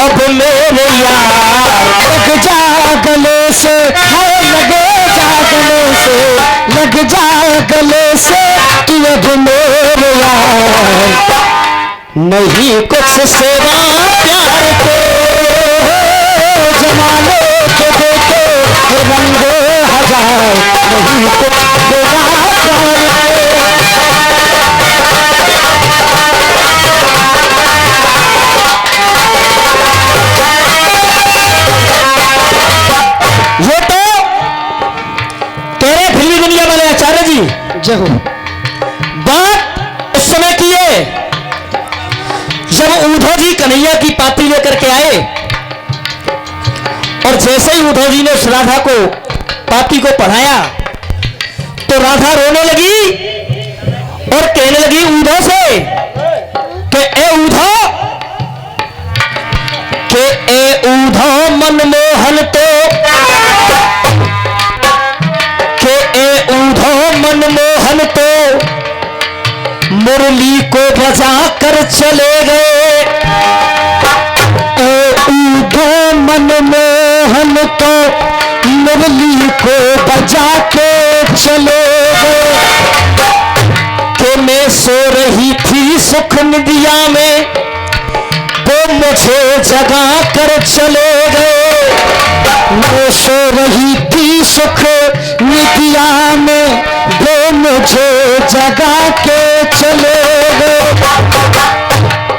अब मेरे यार लग जा गले से, है लगे जा गले से, लग जा गले से तू अब मेरे यार। नहीं कुछ सेवा प्यार के जमाने के देखे रंग हजार, नहीं कुछ सेवा प्यार के। ये तो तेरे फिल्मी दुनिया वाले आचार्य जी जय हो बात उस समय की है जब उद्धव जी कन्हैया की पाती लेकर के आए, और जैसे ही उद्धव जी ने उस राधा को पाती को पढ़ाया तो राधा रोने लगी और कहने लगी उद्धव से कि ए उद्धव, के ए उद्धव मनमोहन तो, के ए उद्धव मनमोहन तो मुरली को बजा कर चले गए। ए उद्धव मनमोहन तो मुरली को बजा के चले गए। कि मैं सो रही थी सुख निदिया में, वो मुझे जगा कर चले गए। मैं सो रही थी सुख निदिया में, वो मुझे जगा के चले गए।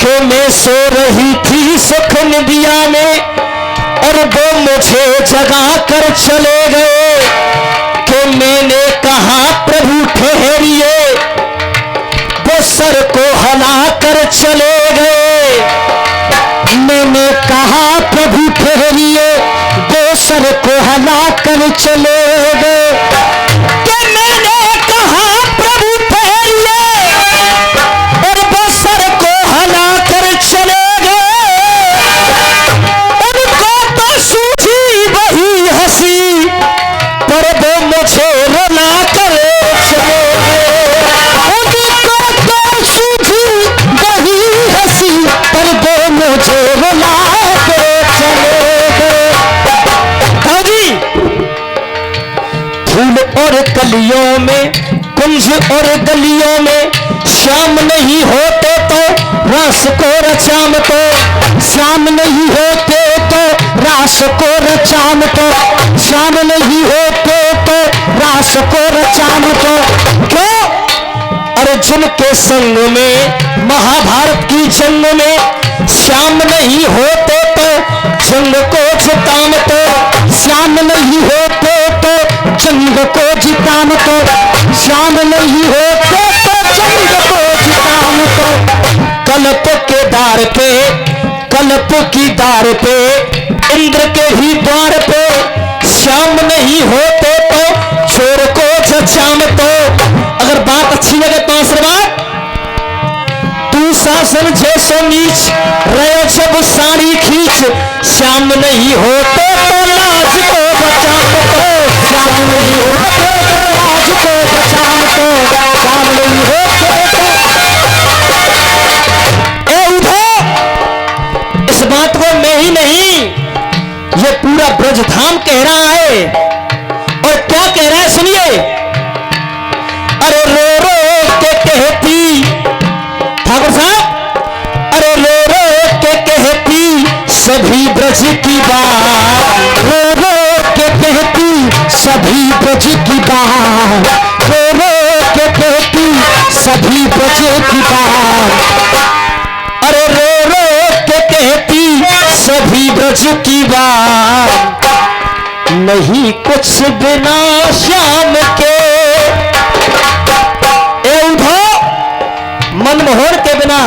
कि मैं सो रही थी सुख निदिया में और वो मुझे जगा कर चले गए। कि मैंने कहा प्रभु ठहरिए, वो सर को हिला कर चले गए। मैंने कहा प्रभु ठहरिए, वो सर को हिला कर चले गए। कि मैंने कहा प्रभु ठहरिए और वो सर को हिला कर चले गए। उनको तो सूझी वही हंसी, पर वो मुझे रुला कर चले गए। उनको तो सूझी वही हंसी, पर वो मुझे रुला कर चले गए। फूल और कलियों में, कुंज और गलियों में श्याम नहीं होते तो रास को रचाम तो, श्याम नहीं होते तो रास को रचाम तो, श्याम नहीं होते तो रास को रचाम तो। क्यों? अर्जुन के संग में महाभारत की जंग में श्याम नहीं होते तो जंग को जिताम तो, श्याम नहीं होते तो जंग को जिताम तो, श्याम नहीं होते तो जंग को जिताम तो। कल्प के द्वार पे, कल्प की द्वार पे, इंद्र के ही द्वार पे श्याम नहीं होते तो चोर को जचाम तो। अगर बात अच्छी लगे तो आशीर्वाद। तू शासन जैसो नीच रहे जब साड़ी खींच, श्याम नहीं होते तो लाज को बचाम तो, श्याम नहीं होते तो लाज को बचाम तो, श्याम नहीं होते तो। ए उद्धव, इस बात को मैं ही नहीं, ये पूरा ब्रजधाम कह रहा है। और क्या कह रहा है सुनिए। अरे रो रो के कहती ठाकुर साहब, अरे रो रो के कहती सभी ब्रज की बात, रो रो के कहती सभी ब्रज की बात, रो रो के कहती सभी ब्रज की बात। अरे रो रो के कहती सभी ब्रज की बात, नहीं कुछ बिना श्याम के। ए उद्धव, मनमोहन के बिना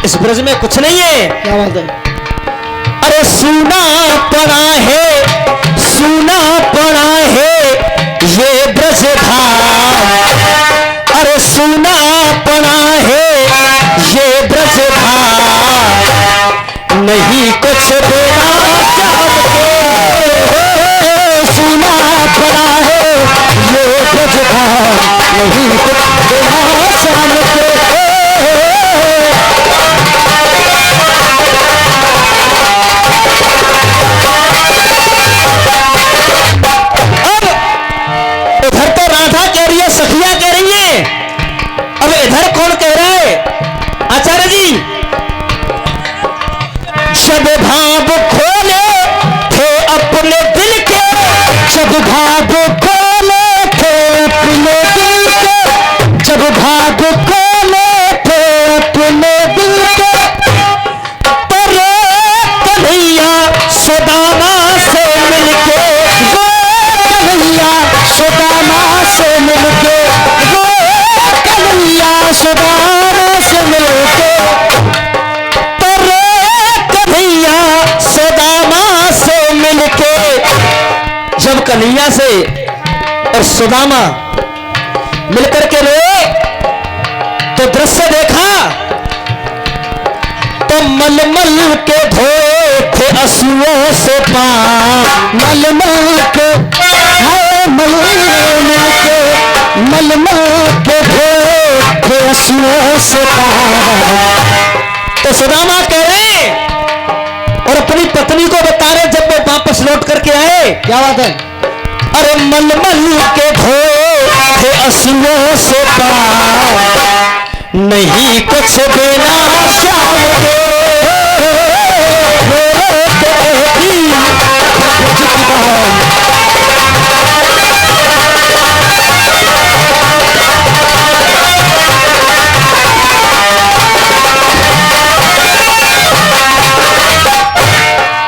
इस ब्रज में कुछ नहीं है। क्या बात है? अरे सूना पड़ा है, सूना पड़ा है ये ब्रज धाम, अरे सूना पड़ा है ये ब्रज धाम, नहीं कुछ बिना श्याम के। सूना पड़ा है ये ब्रज धाम, नहीं कुछ बिना श्याम के। जब भाग खोले थे अपने दिल के, जब भाग खोले थे अपने दिल के, तेरे कन्हैया सुदामा से मिलके, वो कन्हैया सुदामा से मिलके, वो कन्हैया सुदामा से मिलके, तेरे कन्हैया सुदामा से मिलके। जब कन्हैया से और सुदामा मिलकर के रोए तो दृश्य देखा तो मलमल के धोए थे आंसुओं से पांव, मलमल के धोए थे आंसुओं से पांव। तो सुदामा कह रहे और अपनी पत्नी को बता रहे जब वो वापस लौट करके आए, क्या बात है, अरे मलमल के धोए थे आंसुओं से पांव, नहीं कुछ देना श्याम के,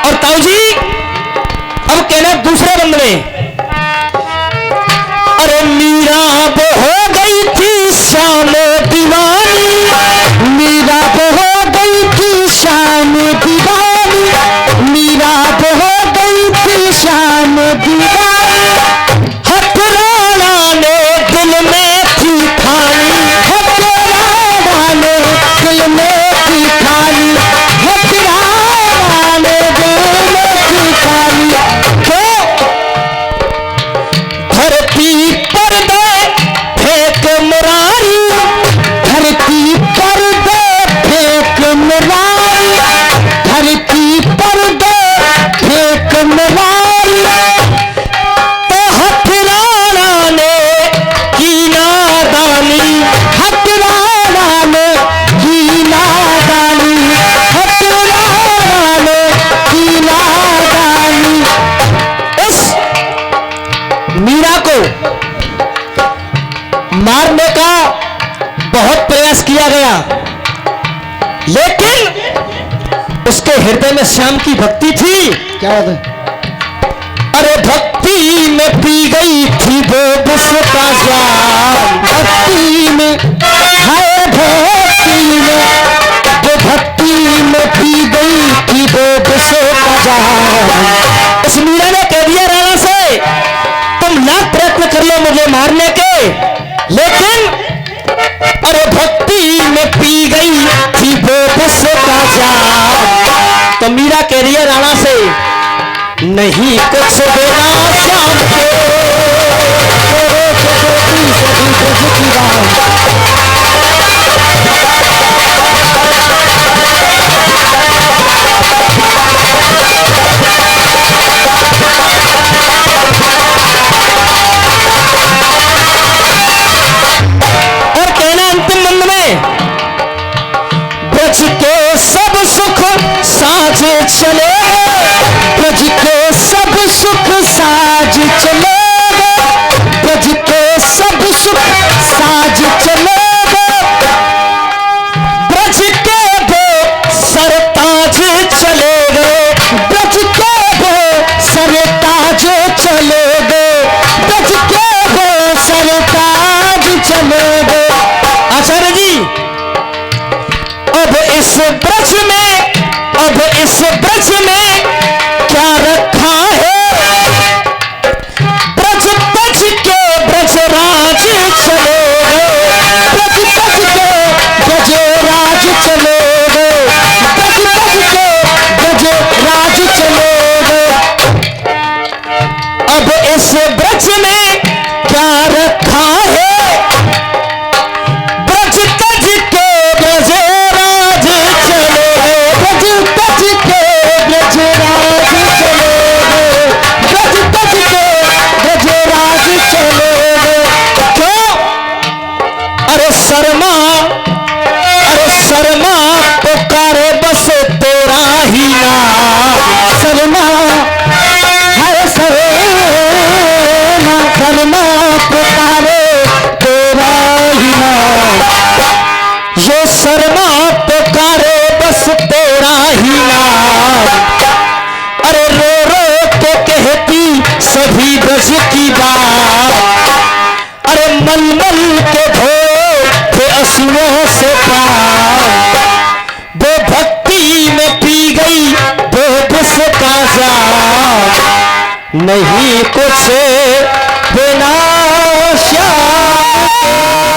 और ताऊ जी अब कहना दूसरे बंद में, अरे मीरा वो हो गई थी श्याम दीवानी, मीरा वो हो गई थी श्याम दीवानी, मीरा वो हो गई थी श्याम दीवानी, हथ राणा ने दिल में थी ठानी, हथ राणा ने दिल में थी ठानी, हथ राणा ने दिल में थी ठानी। धरती पर दे फेंक मुरारी, धरती पर दे फेंक मुरारी, धरती पर दे फेंक मुरारी, तो हथ राणा ने की नादानी, हथ राणा ने की नादानी, हथ राणा ने की नादानी। इस मीरा को मारने का बहुत प्रयास किया गया, लेकिन उसके हृदय में श्याम की भक्ति थी। क्या बात है, अरे भक्ति में पी गई थी वो विष का जाम, भक्ति में है भक्ति में, वो भक्ति में पी गई थी वो विष का जाम। इस मीरा ने कह दिया राणा से तुम लाख प्रयत्न कर लो मुझे मारने के, लेकिन अरे भक्ति में पी गई थी वो विष का जाम। तो मीरा कह रही है राणा से नहीं कुछ देना श्याम के, ब्रज के सब सुख साज चले, ब्रज के सब सुख साज चले, ब्रज के सब सुख साज चले, ब्रज के वो सरताज चले गए, ब्रज के वो सरताज चले गए, ब्रज के वो सरताज चले गए। आचार्य जी अब इस ब्रज में, अब इस ब्रज में क्या रखा है, ब्रज ब्रज के ब्रजराज चले गए, ब्रज ब्रज के ब्रजराज चले गए, ब्रज ब्रज के ब्रजराज चले गए। अब इस ब्रज में क्या रखा है, ब्रज तज के ब्रजराज चले गए, ब्रज तज के ब्रजराज चले गए, ब्रज तज के ब्रजराज चले गए। क्यों? अरे शर्मा, अरे शर्मा पुकारे बस तेरा ही नाम, शर्मा है शर्मा के धोए थे असुओं से पाप, वो भक्ति में पी गई वो विष का जाम, नहीं कुछ बिना श्याम के।